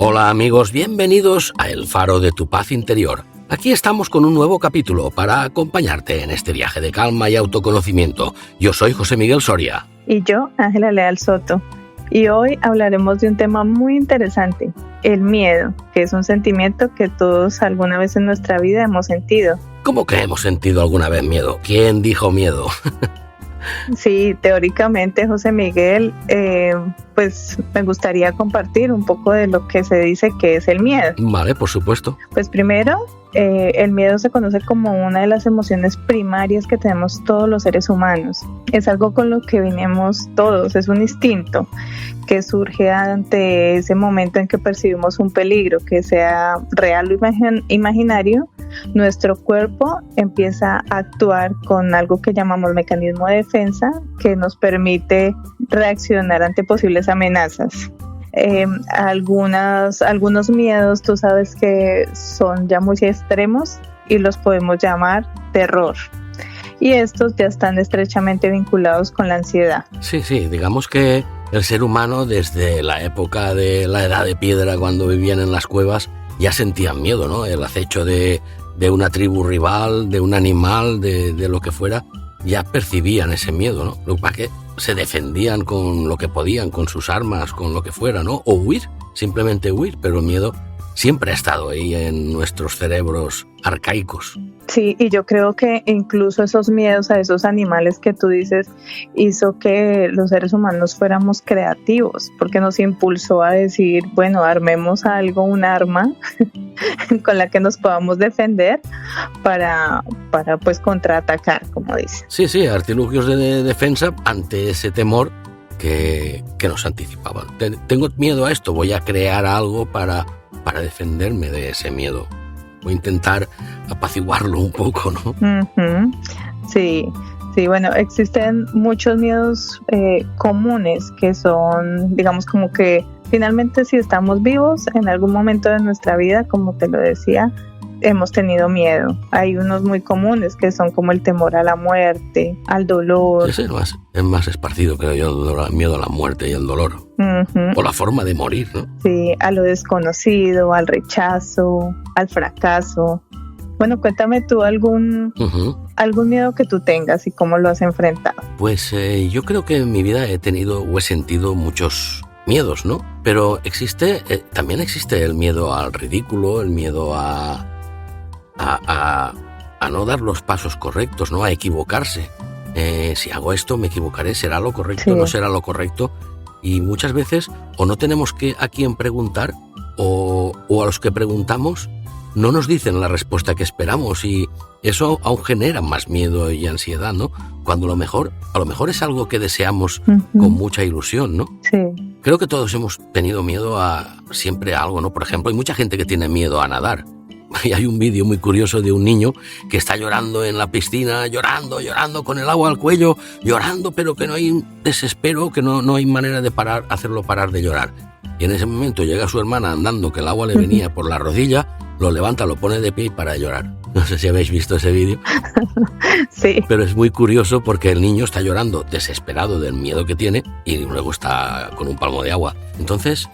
Hola amigos, bienvenidos a El Faro de tu Paz Interior. Aquí estamos con un nuevo capítulo para acompañarte en este viaje de calma y autoconocimiento. Yo soy José Miguel Soria. Y yo, Ángela Leal Soto. Y hoy hablaremos de un tema muy interesante, el miedo, que es un sentimiento que todos alguna vez en nuestra vida hemos sentido. ¿Cómo que hemos sentido alguna vez miedo? ¿Quién dijo miedo? Sí, teóricamente, José Miguel, pues me gustaría compartir un poco de lo que se dice que es el miedo. Vale, por supuesto. Pues primero, el miedo se conoce como una de las emociones primarias que tenemos todos los seres humanos. Es algo con lo que venimos todos, es un instinto que surge ante ese momento en que percibimos un peligro, que sea real o imaginario. Nuestro cuerpo empieza a actuar con algo que llamamos mecanismo de defensa, que nos permite reaccionar ante posibles amenazas. Algunos miedos, tú sabes que son ya muy extremos y los podemos llamar terror. Y estos ya están estrechamente vinculados con la ansiedad. Sí, digamos que el ser humano desde la época de la edad de piedra, cuando vivían en las cuevas, ya sentían miedo, ¿no? El acecho de una tribu rival, de un animal, de lo que fuera, ya percibían ese miedo, ¿no? Lo que pasa es que se defendían con lo que podían, con sus armas, con lo que fuera, ¿no? O huir, simplemente huir, pero el miedo siempre ha estado ahí en nuestros cerebros arcaicos. Sí, y yo creo que incluso esos miedos a esos animales que tú dices hizo que los seres humanos fuéramos creativos, porque nos impulsó a decir, bueno, armemos algo, un arma con la que nos podamos defender para pues contraatacar, como dice. Sí, artilugios de defensa ante ese temor que nos anticipaban. Tengo miedo a esto, voy a crear algo para defenderme de ese miedo. Voy a intentar apaciguarlo un poco, ¿no? Uh-huh. Sí, bueno, existen muchos miedos comunes que son, digamos, como que finalmente si estamos vivos en algún momento de nuestra vida, como te lo decía, hemos tenido miedo. Hay unos muy comunes que son como el temor a la muerte, al dolor. Ese es más esparcido, creo yo, el miedo a la muerte y el dolor. Uh-huh. O la forma de morir, ¿no? Sí, a lo desconocido, al rechazo, al fracaso. Bueno, cuéntame tú algún miedo que tú tengas y cómo lo has enfrentado. Pues yo creo que en mi vida he tenido o he sentido muchos miedos, ¿no? Pero también existe el miedo al ridículo, el miedo a no dar los pasos correctos, ¿no? A equivocarse. Si hago esto, me equivocaré, ¿será lo correcto? Sí. ¿No será lo correcto? Y muchas veces o no tenemos a quién preguntar o a los que preguntamos no nos dicen la respuesta que esperamos y eso aún genera más miedo y ansiedad, ¿no? Cuando a lo mejor es algo que deseamos con mucha ilusión, ¿no? Sí. Creo que todos hemos tenido miedo siempre a algo, ¿no? Por ejemplo, hay mucha gente que tiene miedo a nadar. Y hay un vídeo muy curioso de un niño que está llorando en la piscina, llorando con el agua al cuello, llorando, pero que no hay un desespero, que no hay manera de hacerlo parar de llorar. Y en ese momento llega su hermana andando, que el agua le venía por la rodilla, lo levanta, lo pone de pie y para de llorar. No sé si habéis visto ese vídeo. Sí. Pero es muy curioso porque el niño está llorando desesperado del miedo que tiene y luego está con un palmo de agua. Entonces...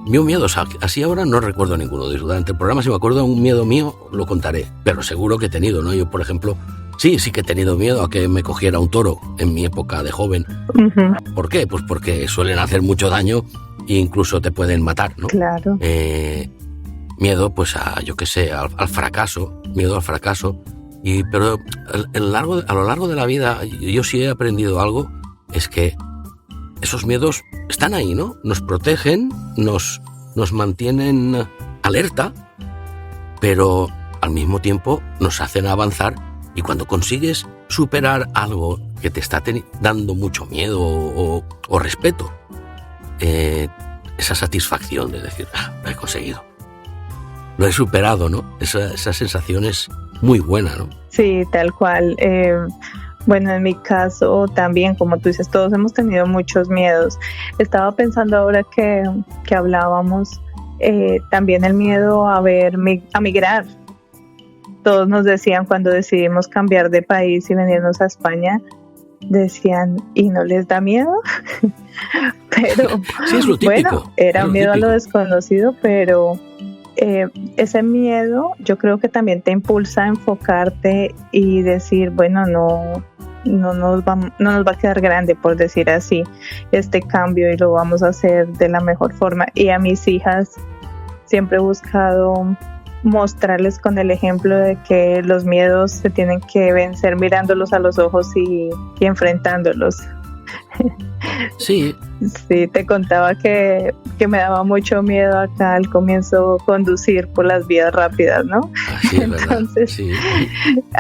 Mío miedos, así ahora no recuerdo ninguno. Durante el programa, si me acuerdo de un miedo mío, lo contaré. Pero seguro que he tenido, ¿no? Yo, por ejemplo, sí que he tenido miedo a que me cogiera un toro en mi época de joven. Uh-huh. ¿Por qué? Pues porque suelen hacer mucho daño e incluso te pueden matar, ¿no? Claro. Miedo, pues al fracaso. Miedo al fracaso. Pero a lo largo de la vida, yo sí he aprendido algo, es que esos miedos están ahí, ¿no? Nos protegen, nos mantienen alerta, pero al mismo tiempo nos hacen avanzar y cuando consigues superar algo que te está dando mucho miedo o respeto, esa satisfacción de decir, lo he conseguido, lo he superado, ¿no? Esa sensación es muy buena, ¿no? Sí, tal cual. Bueno, en mi caso también, como tú dices, todos hemos tenido muchos miedos. Estaba pensando ahora que hablábamos, también el miedo a migrar. Todos nos decían cuando decidimos cambiar de país y venirnos a España, decían, ¿y no les da miedo? Pero sí, es lo típico, bueno, era miedo a lo desconocido, pero ese miedo yo creo que también te impulsa a enfocarte y decir, bueno, no nos va a quedar grande, por decir así, este cambio, y lo vamos a hacer de la mejor forma. Y a mis hijas siempre he buscado mostrarles con el ejemplo de que los miedos se tienen que vencer mirándolos a los ojos y enfrentándolos. Sí. Sí, te contaba que me daba mucho miedo acá al comienzo conducir por las vías rápidas, ¿no? Sí, entonces sí.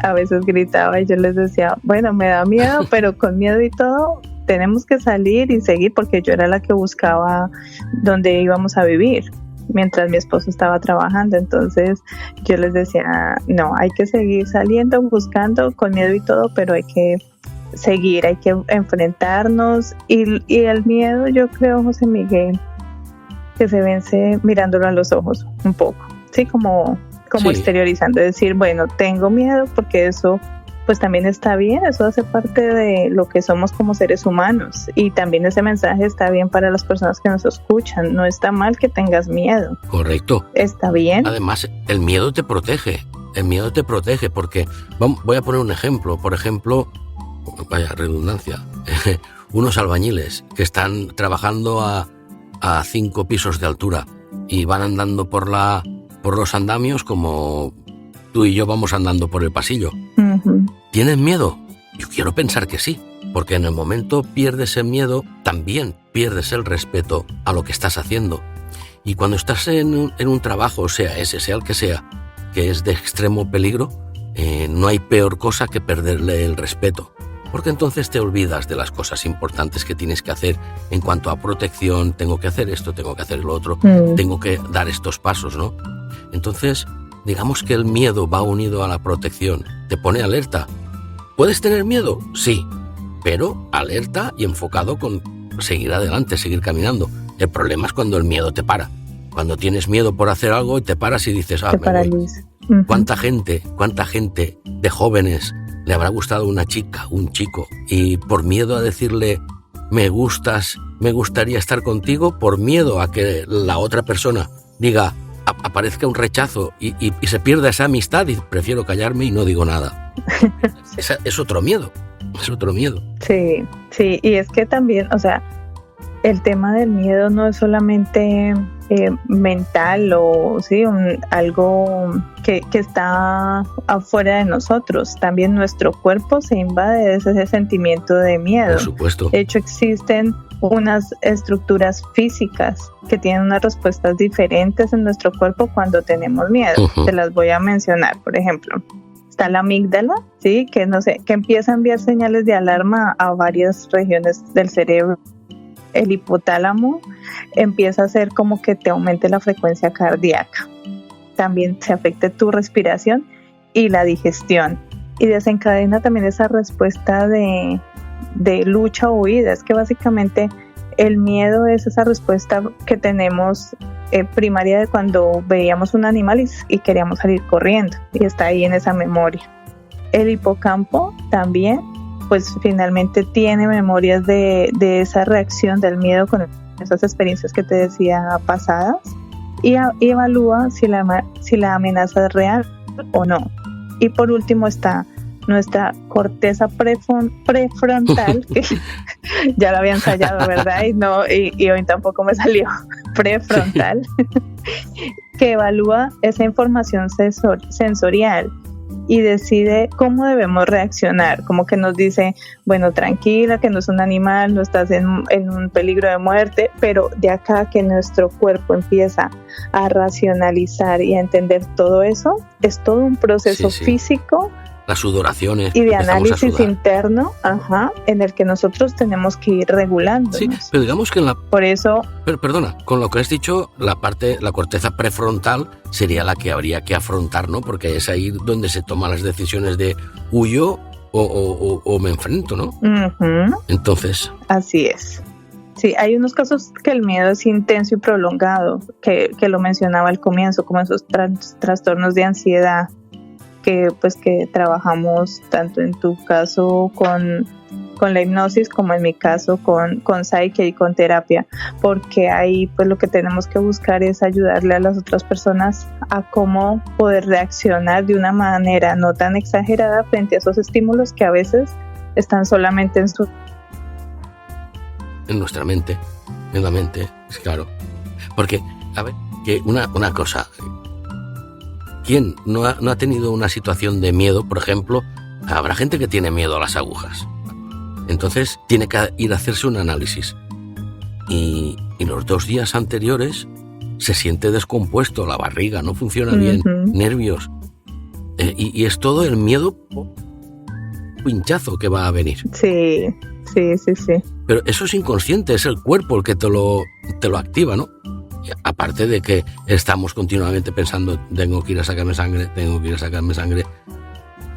A veces gritaba y yo les decía, bueno, me da miedo, pero con miedo y todo tenemos que salir y seguir, porque yo era la que buscaba dónde íbamos a vivir mientras mi esposo estaba trabajando. Entonces yo les decía, no, hay que seguir saliendo, buscando con miedo y todo, pero hay que seguir, hay que enfrentarnos, y el miedo, yo creo, José Miguel, que se vence mirándolo a los ojos un poco, sí, como sí, exteriorizando, decir, bueno, tengo miedo, porque eso pues también está bien, eso hace parte de lo que somos como seres humanos, y también ese mensaje está bien para las personas que nos escuchan. No está mal que tengas miedo. Correcto. Está bien. Además, el miedo te protege, porque voy a poner un ejemplo, por ejemplo, vaya redundancia, unos albañiles que están trabajando a 5 pisos de altura y van andando por los andamios como tú y yo vamos andando por el pasillo. Uh-huh. ¿Tienes miedo? Yo quiero pensar que sí, porque en el momento pierdes el miedo, también pierdes el respeto a lo que estás haciendo. Y cuando estás en un trabajo, sea ese, sea el que sea, que es de extremo peligro, no hay peor cosa que perderle el respeto. Porque entonces te olvidas de las cosas importantes que tienes que hacer en cuanto a protección. Tengo que hacer esto, tengo que hacer lo otro, tengo que dar estos pasos, ¿no? Entonces, digamos que el miedo va unido a la protección, te pone alerta. ¿Puedes tener miedo? Sí, pero alerta y enfocado con seguir adelante, seguir caminando. El problema es cuando el miedo te para. Cuando tienes miedo por hacer algo y te paras y dices, me voy. Uh-huh. ¿Cuánta gente de jóvenes le habrá gustado una chica, un chico, y por miedo a decirle me gustas, me gustaría estar contigo, por miedo a que la otra persona diga, aparezca un rechazo y se pierda esa amistad, y prefiero callarme y no digo nada? Es otro miedo, Sí, y es que también, o sea, el tema del miedo no es solamente mental o sí, algo que está afuera de nosotros. También nuestro cuerpo se invade de ese sentimiento de miedo. Por supuesto. De hecho, existen unas estructuras físicas que tienen unas respuestas diferentes en nuestro cuerpo cuando tenemos miedo. Uh-huh. Te las voy a mencionar. Por ejemplo, está la amígdala, sí, que empieza a enviar señales de alarma a varias regiones del cerebro. El hipotálamo empieza a hacer como que te aumente la frecuencia cardíaca. También se afecta tu respiración y la digestión. Y desencadena también esa respuesta de lucha o huida. Es que básicamente el miedo es esa respuesta que tenemos primaria de cuando veíamos un animal y queríamos salir corriendo. Y está ahí en esa memoria. El hipocampo también, pues finalmente tiene memorias de esa reacción del miedo con esas experiencias que te decía pasadas, y evalúa si la amenaza es real o no. Y por último está nuestra corteza prefrontal, que ya lo había ensayado, ¿verdad? Y hoy tampoco me salió, prefrontal, que evalúa esa información sensorial y decide cómo debemos reaccionar, como que nos dice, bueno, tranquila, que no es un animal, no estás en un peligro de muerte, pero de acá que nuestro cuerpo empieza a racionalizar y a entender todo eso, es todo un proceso físico, las sudoraciones y de análisis interno, en el que nosotros tenemos que ir regulándonos. Sí, pero digamos que por eso, perdona, con lo que has dicho, la corteza prefrontal sería la que habría que afrontar, ¿no? Porque es ahí donde se toman las decisiones de huyo o me enfrento, ¿no? Uh-huh. Entonces, así es. Sí, hay unos casos que el miedo es intenso y prolongado, que lo mencionaba al comienzo, como esos trastornos de ansiedad, que trabajamos tanto en tu caso con la hipnosis, como en mi caso con Psyche y con terapia, porque ahí pues lo que tenemos que buscar es ayudarle a las otras personas a cómo poder reaccionar de una manera no tan exagerada frente a esos estímulos que a veces están solamente en nuestra mente, en la mente, es claro. Porque, a ver, que una cosa, ¿quién no ha tenido una situación de miedo? Por ejemplo, habrá gente que tiene miedo a las agujas. Entonces tiene que ir a hacerse un análisis. Y los 2 días anteriores se siente descompuesto, la barriga no funciona bien, nervios. Y es todo el miedo pinchazo que va a venir. Sí. Pero eso es inconsciente, es el cuerpo el que te lo activa, ¿no? Aparte de que estamos continuamente pensando, tengo que ir a sacarme sangre.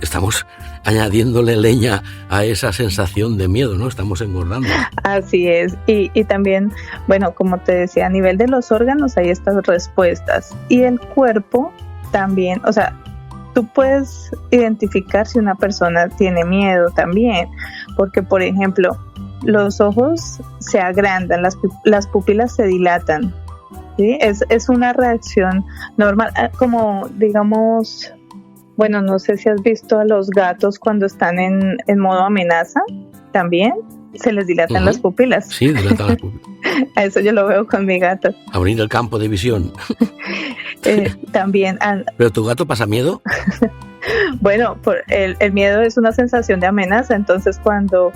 Estamos añadiéndole leña a esa sensación de miedo, ¿no? Estamos engordando. Así es. Y también, bueno, como te decía, a nivel de los órganos hay estas respuestas. Y el cuerpo también, o sea, tú puedes identificar si una persona tiene miedo también, porque por ejemplo, los ojos se agrandan, las pupilas se dilatan, ¿sí? Es una reacción normal, como digamos, bueno, no sé si has visto a los gatos cuando están en modo amenaza, también se les dilatan las pupilas. Sí, dilatan las pupilas. A eso yo lo veo con mi gato. Abrir el campo de visión. También. ¿Pero tu gato pasa miedo? Bueno, el miedo es una sensación de amenaza, entonces cuando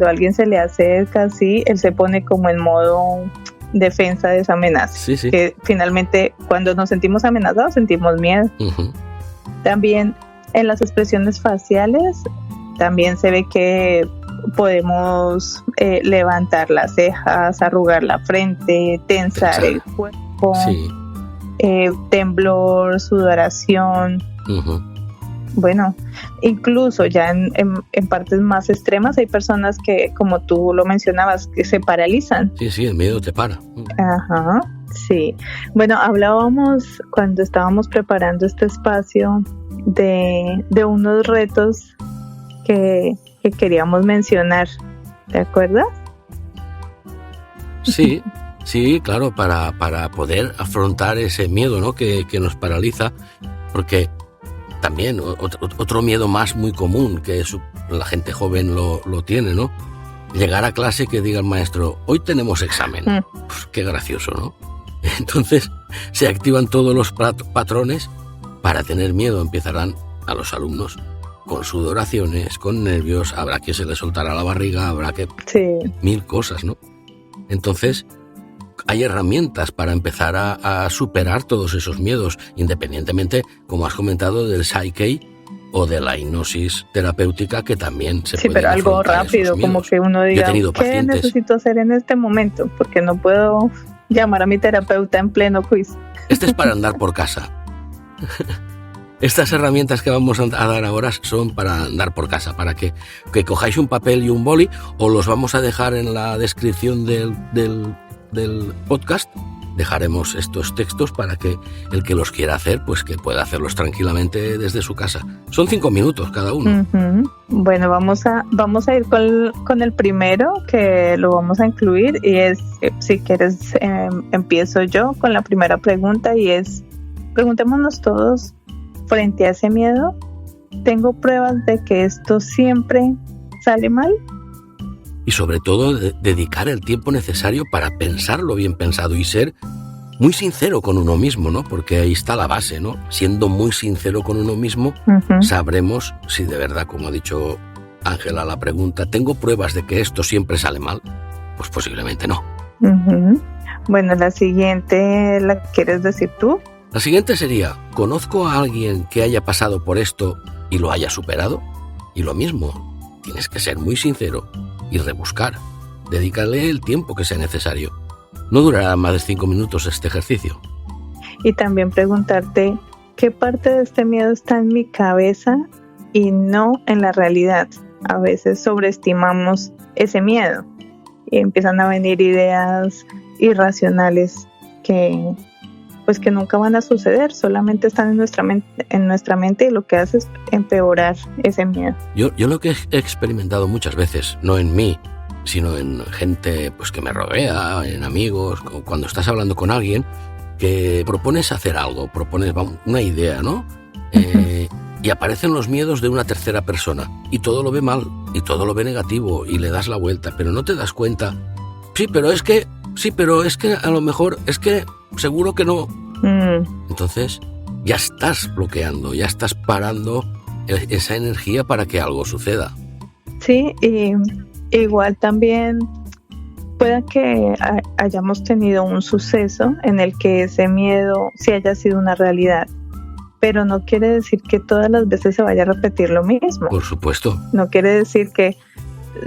alguien se le acerca así, él se pone como en modo defensa de esa amenaza. Sí. Que finalmente cuando nos sentimos amenazados sentimos miedo. También en las expresiones faciales también se ve que podemos levantar las cejas, arrugar la frente, tensar el cuerpo, temblor, sudoración. Bueno, incluso ya en partes más extremas hay personas que, como tú lo mencionabas, que se paralizan. Sí, el miedo te para. Ajá, sí. Bueno, hablábamos cuando estábamos preparando este espacio de unos retos que queríamos mencionar, ¿te acuerdas? Sí, claro, para poder afrontar ese miedo, ¿no? que nos paraliza, porque también otro miedo más muy común que la gente joven lo tiene, ¿no? Llegar a clase y que diga el maestro, hoy tenemos examen. Pues qué gracioso, ¿no? Entonces se activan todos los patrones para tener miedo. Empezarán a los alumnos con sudoraciones, con nervios, habrá que se les soltará la barriga, habrá que... mil cosas, ¿no? Entonces hay herramientas para empezar a superar todos esos miedos, independientemente, como has comentado, del Psyche o de la hipnosis terapéutica, que también se puede. Sí, pero algo rápido, como que uno diga, ¿qué necesito hacer en este momento? Porque no puedo llamar a mi terapeuta en pleno quiz. Este es para andar por casa. Estas herramientas que vamos a dar ahora son para andar por casa, para que cojáis un papel y un boli, o los vamos a dejar en la descripción del podcast. Dejaremos estos textos para que el que los quiera hacer, pues que pueda hacerlos tranquilamente desde su casa. Son 5 minutos cada uno. Bueno, vamos a ir con el primero, que lo vamos a incluir, y es, si quieres, empiezo yo con la primera pregunta, y es, preguntémonos todos, frente a ese miedo, ¿tengo pruebas de que esto siempre sale mal? Y sobre todo dedicar el tiempo necesario para pensarlo bien pensado y ser muy sincero con uno mismo, ¿no? Porque ahí está la base, ¿no? Siendo muy sincero con uno mismo, sabremos si de verdad, como ha dicho Ángela la pregunta, ¿tengo pruebas de que esto siempre sale mal? Pues posiblemente no. Bueno, la siguiente, ¿la quieres decir tú? La siguiente sería, ¿conozco a alguien que haya pasado por esto y lo haya superado? Y lo mismo, tienes que ser muy sincero y rebuscar. Dedícale el tiempo que sea necesario. No durará más de 5 minutos este ejercicio. Y también preguntarte, ¿qué parte de este miedo está en mi cabeza y no en la realidad? A veces sobreestimamos ese miedo y empiezan a venir ideas irracionales que pues que nunca van a suceder, solamente están en nuestra mente y lo que hace es empeorar ese miedo. Yo lo que he experimentado muchas veces, no en mí, sino en gente pues que me rodea, en amigos, cuando estás hablando con alguien, que propones hacer algo, propones una idea, ¿no? Y aparecen los miedos de una tercera persona y todo lo ve mal y todo lo ve negativo y le das la vuelta, pero no te das cuenta. Sí, pero es que a lo mejor es que seguro que no. Entonces ya estás bloqueando, ya estás parando esa energía para que algo suceda. Sí, y igual también pueda que hayamos tenido un suceso en el que ese miedo sí haya sido una realidad, pero no quiere decir que todas las veces se vaya a repetir lo mismo. Por supuesto. No quiere decir que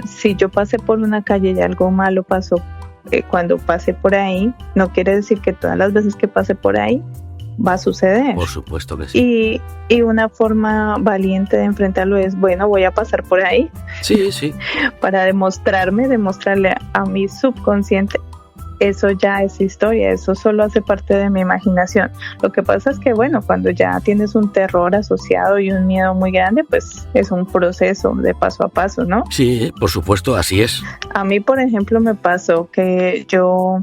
si yo pasé por una calle y algo malo pasó cuando pasé por ahí, no quiere decir que todas las veces que pase por ahí va a suceder. Por supuesto que sí. Y una forma valiente de enfrentarlo es, bueno, voy a pasar por ahí. Sí, sí. Para demostrarle a mi subconsciente, eso ya es historia, eso solo hace parte de mi imaginación. Lo que pasa es que, bueno, cuando ya tienes un terror asociado y un miedo muy grande, pues es un proceso de paso a paso, ¿no? Sí, por supuesto, así es. A mí, por ejemplo, me pasó que yo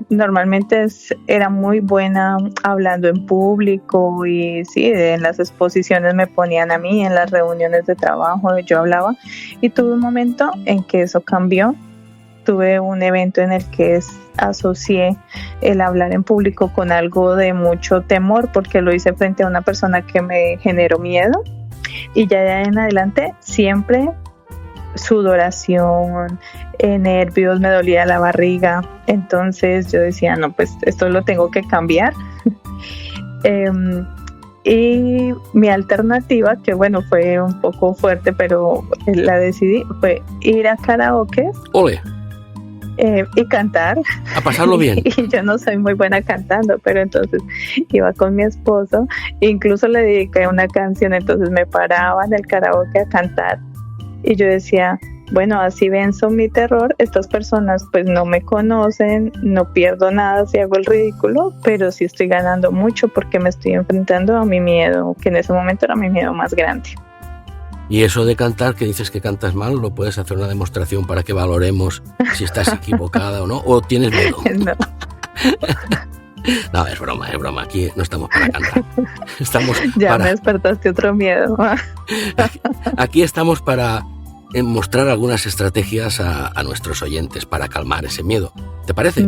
normalmente era muy buena hablando en público y sí, en las exposiciones me ponían a mí, en las reuniones de trabajo yo hablaba, y tuve un momento en que eso cambió. Tuve un evento en el que asocié el hablar en público con algo de mucho temor, porque lo hice frente a una persona que me generó miedo, y ya de ahí en adelante siempre sudoración, nervios, me dolía la barriga. Entonces yo decía, no, pues esto lo tengo que cambiar. Y mi alternativa, que bueno, fue un poco fuerte, pero la decidí, fue ir a karaoke. ¡Ole! Y cantar. A pasarlo bien. Y yo no soy muy buena cantando, pero entonces iba con mi esposo, incluso le dediqué una canción, entonces me paraba en el karaoke a cantar. Y yo decía, bueno, así venzo mi terror, estas personas pues no me conocen, no pierdo nada si hago el ridículo, pero sí estoy ganando mucho porque me estoy enfrentando a mi miedo, que en ese momento era mi miedo más grande. Y eso de cantar, que dices que cantas mal, ¿lo puedes hacer una demostración para que valoremos si estás equivocada o no? ¿O tienes miedo? No. No, es broma. Aquí no estamos para cantar. Me despertaste otro miedo. Aquí estamos para mostrar algunas estrategias a nuestros oyentes para calmar ese miedo. ¿Te parece?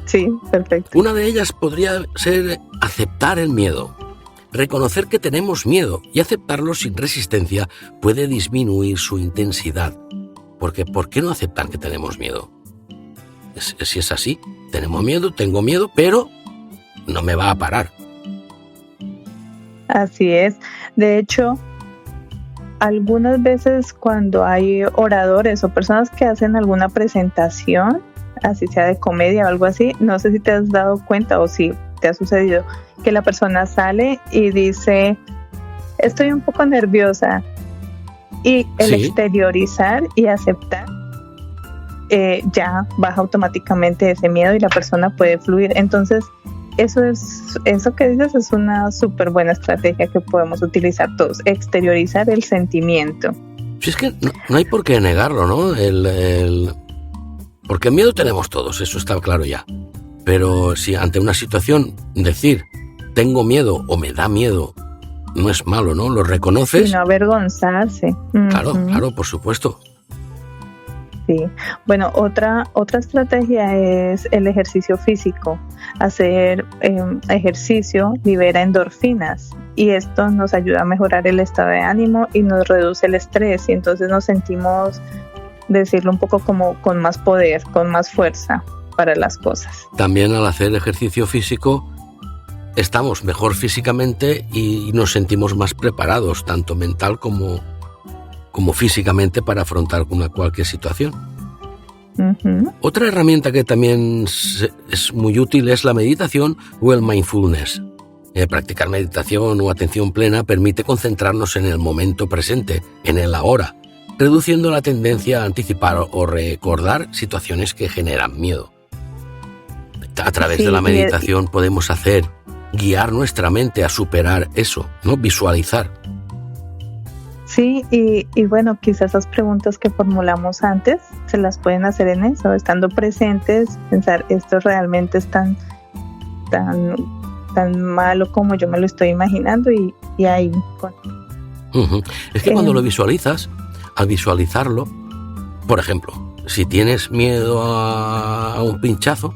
Sí, perfecto. Una de ellas podría ser aceptar el miedo. Reconocer que tenemos miedo y aceptarlo sin resistencia puede disminuir su intensidad. Porque ¿por qué no aceptar que tenemos miedo? Si es así, tengo miedo, pero no me va a parar. Así es. De hecho, algunas veces cuando hay oradores o personas que hacen alguna presentación, así sea de comedia o algo así, no sé si te has dado cuenta o si te ha sucedido que la persona sale y dice, estoy un poco nerviosa, y el exteriorizar y aceptar ya baja automáticamente ese miedo y la persona puede fluir. Entonces eso que dices es una súper buena estrategia que podemos utilizar todos, exteriorizar el sentimiento. Si es que no hay por qué negarlo, ¿no? Porque miedo tenemos todos, eso está claro ya. Pero si ante una situación decir tengo miedo o me da miedo no es malo, ¿no? Lo reconoces. Y no avergonzarse. Claro, por supuesto. Sí. Bueno, otra estrategia es el ejercicio físico. Hacer ejercicio libera endorfinas y esto nos ayuda a mejorar el estado de ánimo y nos reduce el estrés, y entonces nos sentimos, decirlo un poco como con más poder, con más fuerza para las cosas. También al hacer ejercicio físico estamos mejor físicamente y nos sentimos más preparados, tanto mental como físicamente, para afrontar cualquier situación. Otra herramienta que también es muy útil es la meditación o el mindfulness. Practicar meditación o atención plena permite concentrarnos en el momento presente, en el ahora, reduciendo la tendencia a anticipar o recordar situaciones que generan miedo. A través de la meditación podemos guiar nuestra mente a superar eso, ¿no? Visualizar. Sí, y bueno, quizás esas preguntas que formulamos antes se las pueden hacer en eso, estando presentes, pensar, esto realmente es tan malo como yo me lo estoy imaginando, y ahí. Es que cuando lo visualizas, al visualizarlo, por ejemplo, si tienes miedo a un pinchazo,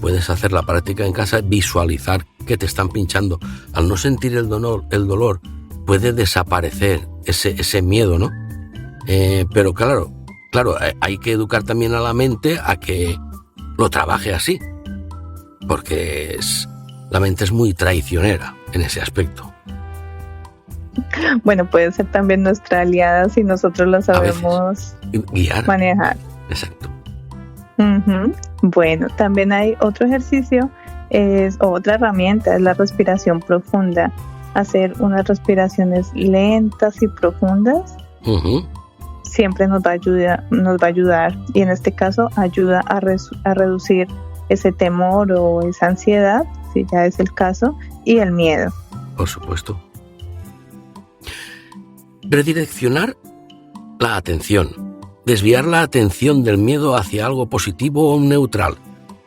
puedes hacer la práctica en casa, visualizar que te están pinchando. Al no sentir el dolor puede desaparecer ese miedo, ¿no? Pero claro, hay que educar también a la mente a que lo trabaje así, porque la mente es muy traicionera en ese aspecto. Bueno, puede ser también nuestra aliada si nosotros la sabemos guiar, manejar. Exacto. Bueno, también hay otro ejercicio, otra herramienta, es la respiración profunda. Hacer unas respiraciones lentas y profundas siempre nos va a ayudar, y en este caso ayuda a reducir ese temor o esa ansiedad, si ya es el caso, y el miedo. Por supuesto. Redireccionar la atención. Desviar la atención del miedo hacia algo positivo o neutral,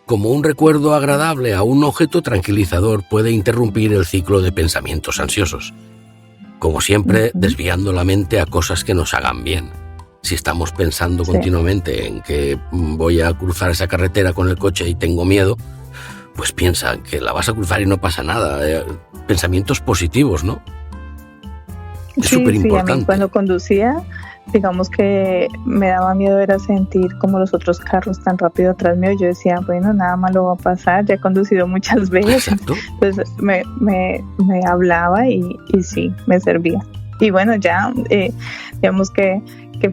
como un recuerdo agradable a un objeto tranquilizador, puede interrumpir el ciclo de pensamientos ansiosos. Como siempre, desviando la mente a cosas que nos hagan bien. Si estamos pensando continuamente en que voy a cruzar esa carretera con el coche y tengo miedo, pues piensa que la vas a cruzar y no pasa nada. Pensamientos positivos, ¿no? Es súper importante. A mí cuando conducía, digamos que me daba miedo era sentir como los otros carros tan rápido atrás mío. Yo decía, bueno, nada malo va a pasar, ya he conducido muchas veces. Exacto. Entonces me hablaba y sí, me servía. Y bueno, ya digamos que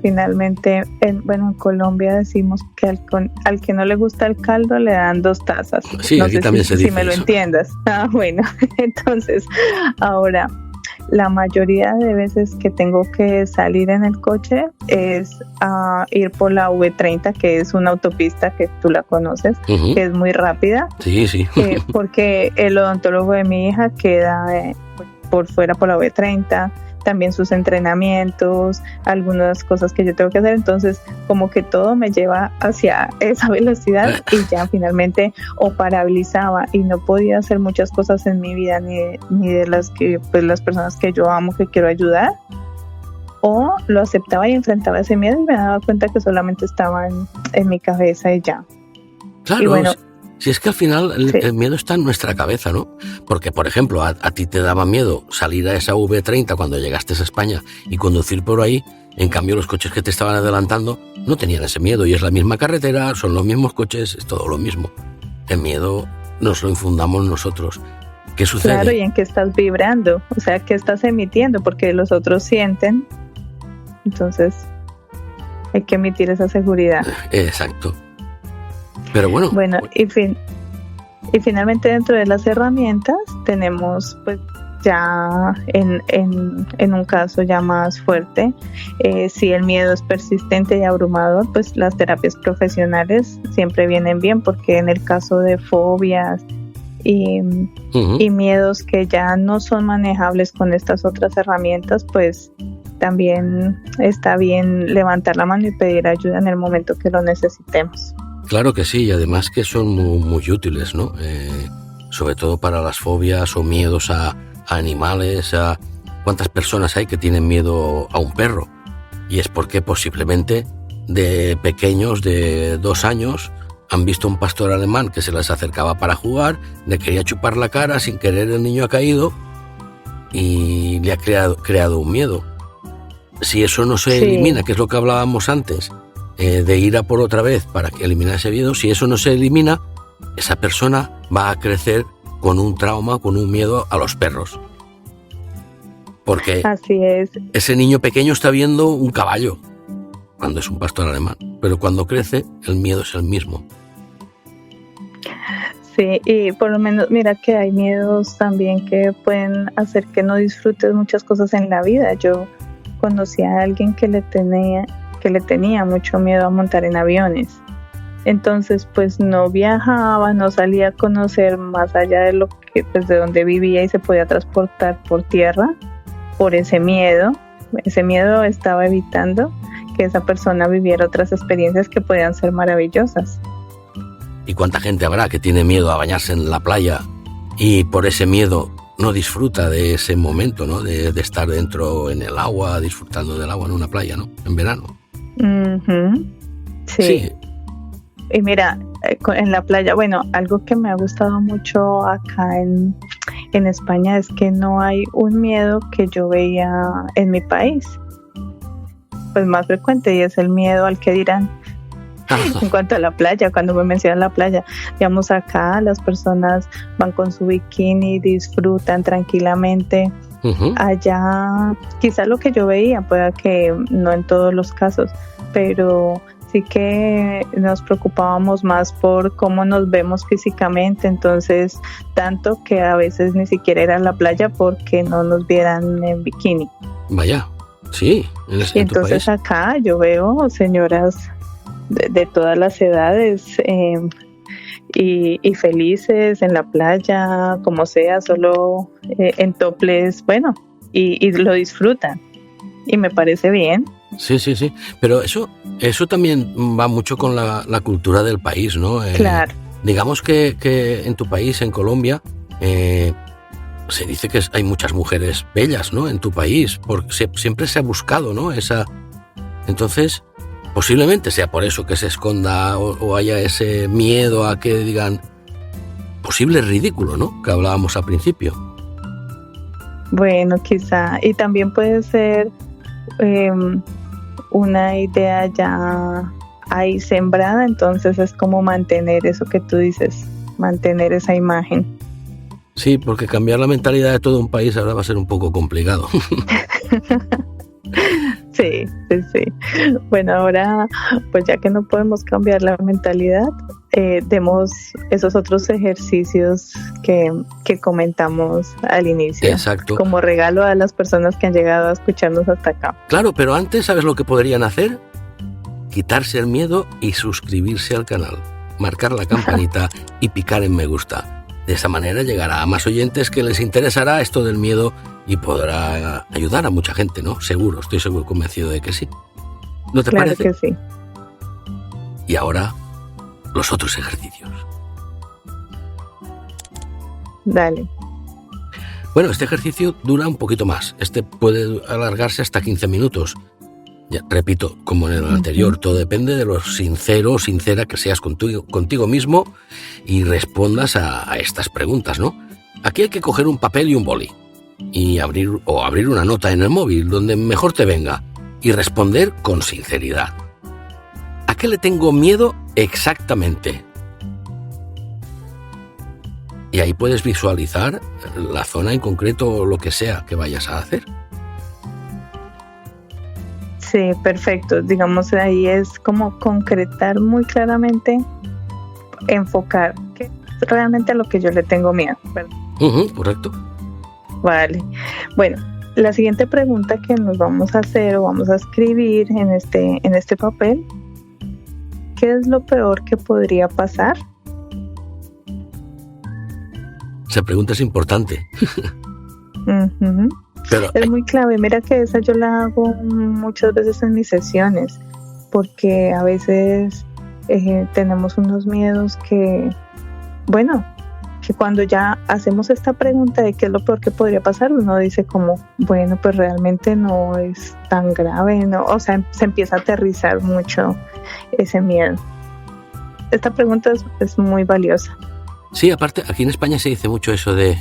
finalmente, en Colombia decimos que al que no le gusta el caldo le dan 2 tazas. Sí, no aquí sé también se dice si me lo eso. entiendas. Bueno, entonces ahora, la mayoría de veces que tengo que salir en el coche es a ir por la V30, que es una autopista que tú la conoces, que es muy rápida. Sí. Porque el odontólogo de mi hija queda por fuera por la V30, también sus entrenamientos, algunas cosas que yo tengo que hacer, entonces como que todo me lleva hacia esa velocidad, y ya finalmente o paralizaba y no podía hacer muchas cosas en mi vida, ni de las que las personas que yo amo, que quiero ayudar, o lo aceptaba y enfrentaba ese miedo y me daba cuenta que solamente estaba en mi cabeza y ya. Claro. Y bueno, si es que al final el miedo está en nuestra cabeza, ¿no? Porque, por ejemplo, a ti te daba miedo salir a esa V30 cuando llegaste a España y conducir por ahí. En cambio, los coches que te estaban adelantando no tenían ese miedo, y es la misma carretera, son los mismos coches, es todo lo mismo. El miedo nos lo infundamos nosotros. ¿Qué sucede? Claro, y en qué estás vibrando, o sea, qué estás emitiendo, porque los otros sienten, entonces hay que emitir esa seguridad. Exacto. Pero bueno. Y finalmente, dentro de las herramientas tenemos, pues, ya en un caso ya más fuerte, si el miedo es persistente y abrumador, pues las terapias profesionales siempre vienen bien, porque en el caso de fobias y miedos que ya no son manejables con estas otras herramientas, pues también está bien levantar la mano y pedir ayuda en el momento que lo necesitemos. Claro que sí, y además que son muy útiles, ¿no? Sobre todo para las fobias o miedos a animales. ¿Cuántas personas hay que tienen miedo a un perro? Y es porque posiblemente de pequeños, de 2 años, han visto un pastor alemán que se les acercaba para jugar, le quería chupar la cara, sin querer el niño ha caído y le ha creado un miedo. Si eso no se elimina, que es lo que hablábamos antes, de ir a por otra vez para que elimine ese miedo, si eso no se elimina, esa persona va a crecer con un trauma, con un miedo a los perros. Porque así es. Ese niño pequeño está viendo un caballo cuando es un pastor alemán, pero cuando crece el miedo es el mismo. Sí, y por lo menos mira que hay miedos también que pueden hacer que no disfrutes muchas cosas en la vida. Yo conocí a alguien que le tenía mucho miedo a montar en aviones, Entonces, pues no viajaba, no salía a conocer más allá de lo que, pues, de donde vivía y se podía transportar por tierra por ese miedo. Ese miedo estaba evitando que esa persona viviera otras experiencias que podían ser maravillosas. ¿Y cuánta gente habrá que tiene miedo a bañarse en la playa y por ese miedo no disfruta de ese momento, ¿no? De estar dentro en el agua, disfrutando del agua en una playa, ¿no? En verano. Uh-huh. Sí. Y mira, en la playa, bueno, algo que me ha gustado mucho acá en España es que no hay un miedo que yo veía en mi país, pues más frecuente, y es el miedo al que dirán. En cuanto a la playa, cuando me mencionan la playa, digamos, acá las personas van con su bikini, disfrutan tranquilamente. Uh-huh. Allá, quizá lo que yo veía, pueda que no en todos los casos, pero sí que nos preocupábamos más por cómo nos vemos físicamente, entonces tanto que a veces ni siquiera era la playa porque no nos vieran en bikini. Vaya, sí. Y entonces acá yo veo señoras de todas las edades y felices en la playa, como sea, solo en topless, bueno, y lo disfrutan y me parece bien. Sí, pero eso también va mucho con la cultura del país, ¿no? Claro. Digamos que en tu país, en Colombia, se dice que hay muchas mujeres bellas, ¿no? En tu país, porque siempre se ha buscado, ¿no? Entonces, posiblemente sea por eso que se esconda o haya ese miedo a que digan posible ridículo, ¿no? Que hablábamos al principio. Bueno, quizá. Y también puede ser una idea ya ahí sembrada, entonces es como mantener eso que tú dices, mantener esa imagen. Sí, porque cambiar la mentalidad de todo un país ahora va a ser un poco complicado. Sí. Bueno, ahora, pues ya que no podemos cambiar la mentalidad, demos esos otros ejercicios que comentamos al inicio. Exacto. Como regalo a las personas que han llegado a escucharnos hasta acá. Claro, pero antes, ¿sabes lo que podrían hacer? Quitarse el miedo y suscribirse al canal, marcar la campanita y picar en me gusta. De esa manera llegará a más oyentes que les interesará esto del miedo y podrá ayudar a mucha gente, ¿no? Seguro, estoy seguro, convencido de que sí. ¿No te parece? Claro que sí. Y ahora, los otros ejercicios. Dale. Bueno, este ejercicio dura un poquito más. Este puede alargarse hasta 15 minutos. Ya, repito, como en el anterior, todo depende de lo sincero o sincera que seas contigo mismo y respondas a estas preguntas, ¿no? Aquí hay que coger un papel y un boli y abrir una nota en el móvil donde mejor te venga y responder con sinceridad. ¿A qué le tengo miedo exactamente? Y ahí puedes visualizar la zona en concreto o lo que sea que vayas a hacer. Sí, perfecto. Digamos, ahí es como concretar muy claramente, enfocar que realmente a lo que yo le tengo miedo, ¿verdad? Correcto. Vale. Bueno, la siguiente pregunta que nos vamos a hacer o vamos a escribir en este papel, ¿qué es lo peor que podría pasar? Esa pregunta es importante. Pero es muy clave. Mira que esa yo la hago muchas veces en mis sesiones, porque a veces tenemos unos miedos que cuando ya hacemos esta pregunta de qué es lo peor que podría pasar, uno dice como, bueno, pues realmente no es tan grave, ¿no? O sea, se empieza a aterrizar mucho ese miedo. Esta pregunta es muy valiosa. Sí, aparte, aquí en España se dice mucho eso de,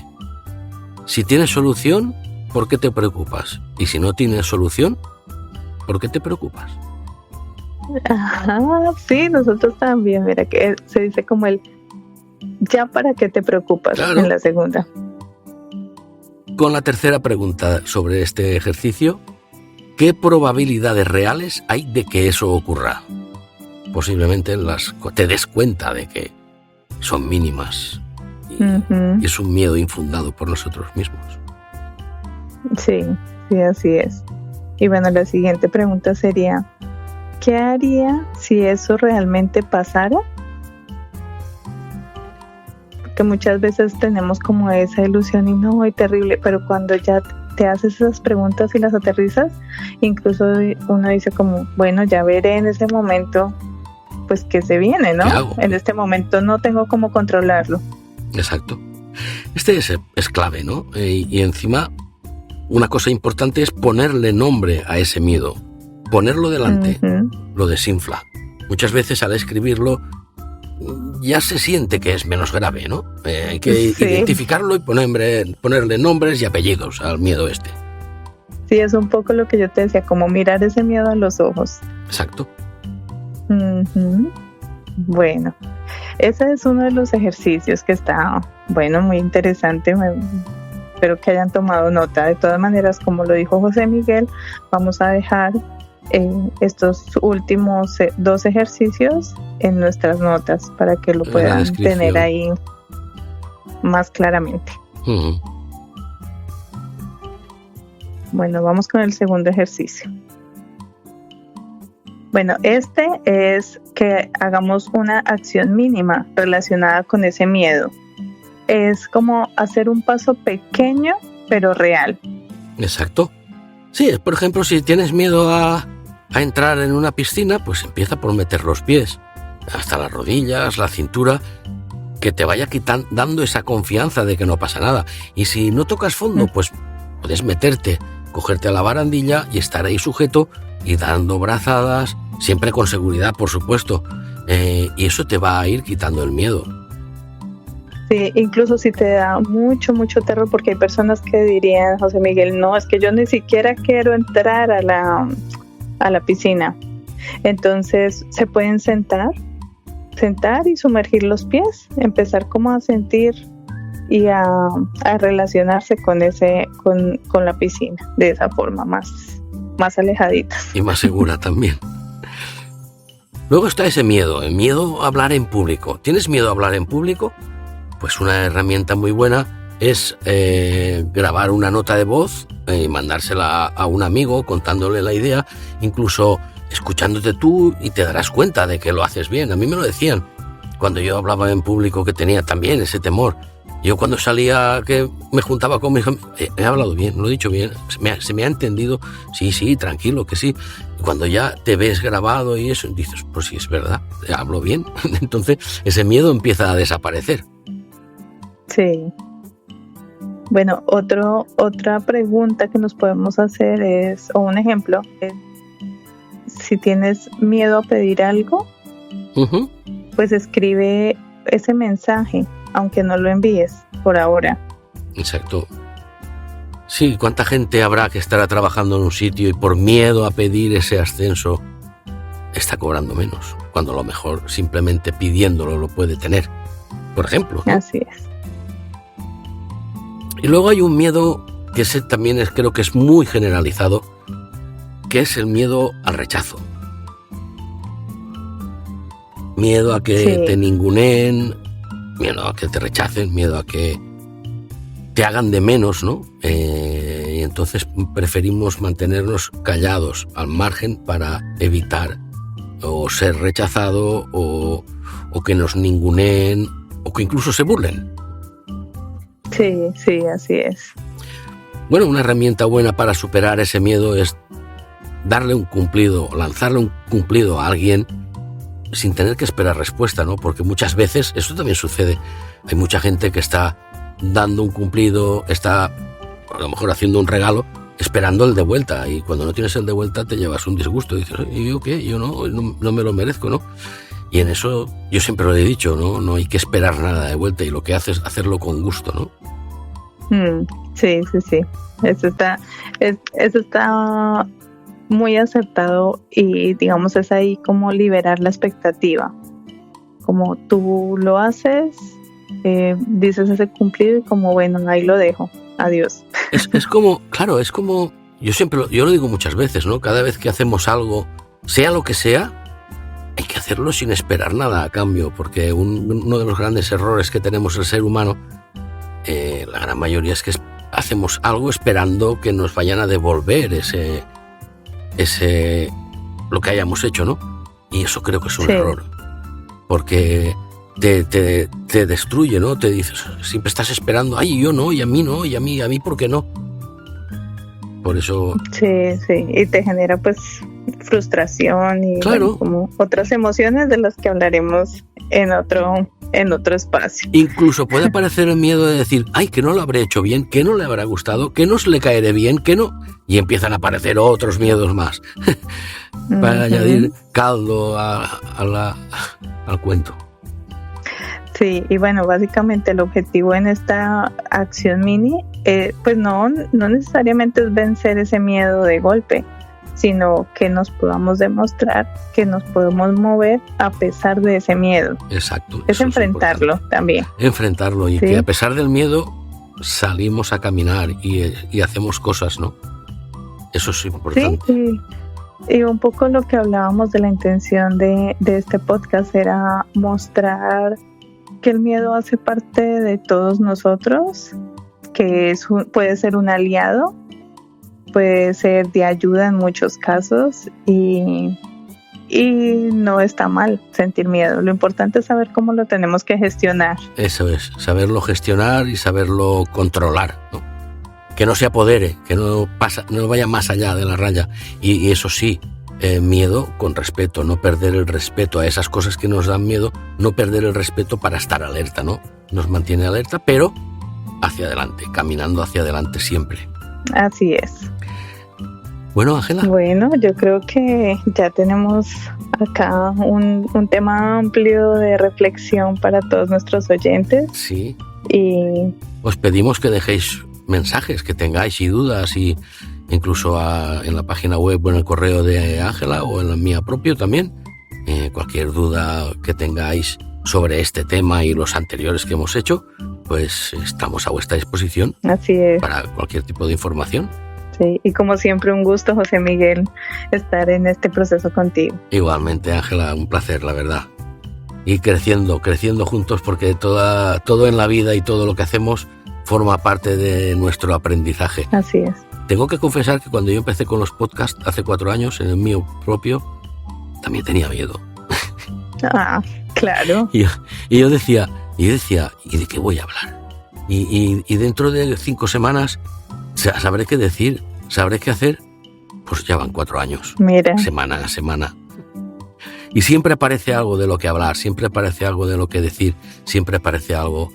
si tienes solución, ¿por qué te preocupas? Y si no tienes solución, ¿por qué te preocupas? Ajá, sí, nosotros también, mira que se dice como el ya para qué te preocupas, claro. En la segunda. Con la tercera pregunta sobre este ejercicio, ¿qué probabilidades reales hay de que eso ocurra? Posiblemente te des cuenta de que son mínimas y es un miedo infundado por nosotros mismos. Sí, así es. Y bueno, la siguiente pregunta sería, ¿qué haría si eso realmente pasara que muchas veces tenemos como esa ilusión y no, y terrible, pero cuando ya te haces esas preguntas y las aterrizas, incluso uno dice como, bueno, ya veré en ese momento, pues qué se viene, ¿no? En este momento no tengo cómo controlarlo. Exacto. Este es clave, ¿no? Y encima, una cosa importante es ponerle nombre a ese miedo. Ponerlo delante lo desinfla. Muchas veces al escribirlo ya se siente que es menos grave, ¿no? Hay que identificarlo y ponerle nombres y apellidos al miedo este. Sí, es un poco lo que yo te decía, como mirar ese miedo a los ojos. Exacto. Bueno, ese es uno de los ejercicios que está, bueno, muy interesante. Espero que hayan tomado nota. De todas maneras, como lo dijo José Miguel, vamos a dejar estos últimos 2 ejercicios en nuestras notas para que lo puedan tener ahí más claramente. Bueno, vamos con el segundo ejercicio. Bueno, este es que hagamos una acción mínima relacionada con ese miedo. Es como hacer un paso pequeño pero real. Exacto. Sí, por ejemplo, si tienes miedo a entrar en una piscina, pues empieza por meter los pies hasta las rodillas, la cintura, que te vaya dando esa confianza de que no pasa nada. Y si no tocas fondo, pues puedes meterte, cogerte a la barandilla y estar ahí sujeto y dando brazadas, siempre con seguridad, por supuesto. Y eso te va a ir quitando el miedo. Sí, incluso si te da mucho terror, porque hay personas que dirían, José Miguel, no, es que yo ni siquiera quiero entrar a la piscina. Entonces se pueden sentar y sumergir los pies, empezar como a sentir y a relacionarse con la piscina de esa forma más alejaditas. Y más segura también. Luego está ese miedo, el miedo a hablar en público. ¿Tienes miedo a hablar en público? Pues una herramienta muy buena es grabar una nota de voz y mandársela a un amigo contándole la idea, incluso escuchándote tú, y te darás cuenta de que lo haces bien. A mí me lo decían cuando yo hablaba en público, que tenía también ese temor. Yo cuando salía, que me juntaba con mis amigos, he hablado bien, lo he dicho bien, se me ha entendido, sí, tranquilo, que sí. Y cuando ya te ves grabado y eso, dices, pues sí, es verdad, hablo bien. Entonces ese miedo empieza a desaparecer. Sí. Bueno, otra pregunta que nos podemos hacer es, o un ejemplo, es, si tienes miedo a pedir algo, pues escribe ese mensaje, aunque no lo envíes por ahora. Exacto. Sí, ¿cuánta gente habrá que estará trabajando en un sitio y por miedo a pedir ese ascenso está cobrando menos, cuando a lo mejor simplemente pidiéndolo lo puede tener, por ejemplo, ¿no? Así es. Y luego hay un miedo que ese también creo que es muy generalizado, que es el miedo al rechazo. Miedo a que te ninguneen, miedo a que te rechacen, miedo a que te hagan de menos, ¿no? Y entonces preferimos mantenernos callados al margen para evitar o ser rechazado o que nos ninguneen o que incluso se burlen. Sí, así es. Bueno, una herramienta buena para superar ese miedo es darle un cumplido, lanzarle un cumplido a alguien sin tener que esperar respuesta, ¿no? Porque muchas veces, esto también sucede, hay mucha gente que está dando un cumplido, está a lo mejor haciendo un regalo, esperando el de vuelta, y cuando no tienes el de vuelta te llevas un disgusto y dices, ¿y yo qué? Yo no me lo merezco, ¿no? Y en eso yo siempre lo he dicho, ¿no? No hay que esperar nada de vuelta, y lo que haces es hacerlo con gusto, ¿no? Sí. Eso está muy acertado, y digamos es ahí como liberar la expectativa. Como tú lo haces, dices ese cumplido y como bueno, ahí lo dejo, adiós. Es como, claro, es como, yo lo digo muchas veces, ¿no? Cada vez que hacemos algo, sea lo que sea, hay que hacerlo sin esperar nada a cambio, porque uno de los grandes errores que tenemos el ser humano, la gran mayoría, es que hacemos algo esperando que nos vayan a devolver lo que hayamos hecho, ¿no? Y eso creo que es un error, porque te destruye, ¿no? Te dices, siempre estás esperando, ay, yo no, y a mí no, y a mí, ¿por qué no? Por eso... Sí, y te genera pues frustración y claro, como otras emociones de las que hablaremos en otro espacio. Incluso puede aparecer el miedo de decir, ay, que no lo habré hecho bien, que no le habrá gustado, que no se le caeré bien, que no... Y empiezan a aparecer otros miedos más para añadir caldo al cuento. Sí, y bueno, básicamente el objetivo en esta acción mini, pues no necesariamente es vencer ese miedo de golpe, sino que nos podamos demostrar que nos podemos mover a pesar de ese miedo. Exacto. Es enfrentarlo también. Enfrentarlo y ¿sí? Que a pesar del miedo salimos a caminar y hacemos cosas, ¿no? Eso es importante. Sí, y un poco lo que hablábamos de la intención de este podcast era mostrar que el miedo hace parte de todos nosotros, que puede ser un aliado, puede ser de ayuda en muchos casos y no está mal sentir miedo. Lo importante es saber cómo lo tenemos que gestionar. Eso es, saberlo gestionar y saberlo controlar, ¿no? Que no se apodere, que no vaya más allá de la raya. Y eso sí, miedo con respeto, no perder el respeto a esas cosas que nos dan miedo, no perder el respeto para estar alerta, ¿no? Nos mantiene alerta, pero hacia adelante, caminando hacia adelante siempre. Así es. Bueno, Ángela. Bueno, yo creo que ya tenemos acá un tema amplio de reflexión para todos nuestros oyentes. Sí. Y os pedimos que dejéis mensajes que tengáis y dudas, y incluso en la página web o en el correo de Ángela o en la mía propio también. Cualquier duda que tengáis sobre este tema y los anteriores que hemos hecho, pues estamos a vuestra disposición. Así es. Para cualquier tipo de información. Sí, y como siempre un gusto, José Miguel, estar en este proceso contigo. Igualmente, Ángela, un placer, la verdad. Y creciendo juntos, porque todo en la vida y todo lo que hacemos forma parte de nuestro aprendizaje. Así es. Tengo que confesar que cuando yo empecé con los podcasts hace 4 años, en el mío propio, también tenía miedo. Ah, claro. Y yo decía, ¿y de qué voy a hablar? Y dentro de 5 semanas sabré qué decir, sabré qué hacer. Pues ya van 4 años. Mira. Semana a semana. Y siempre aparece algo de lo que hablar, siempre aparece algo de lo que decir, siempre aparece algo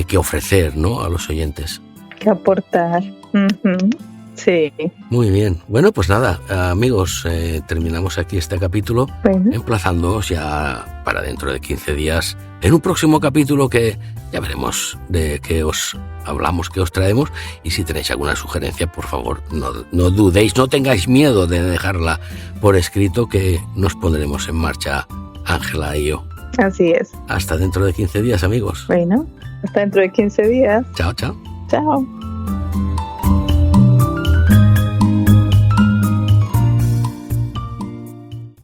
que ofrecer, ¿no?, a los oyentes. Que aportar. Uh-huh. Sí. Muy bien. Bueno, pues nada, amigos, terminamos aquí este capítulo, emplazándoos ya para dentro de 15 días en un próximo capítulo que ya veremos de qué os hablamos, qué os traemos, y si tenéis alguna sugerencia, por favor, no dudéis, no tengáis miedo de dejarla por escrito, que nos pondremos en marcha, Ángela y yo. Así es. Hasta dentro de 15 días, amigos. Bueno, hasta dentro de 15 días. Chao, chao. Chao.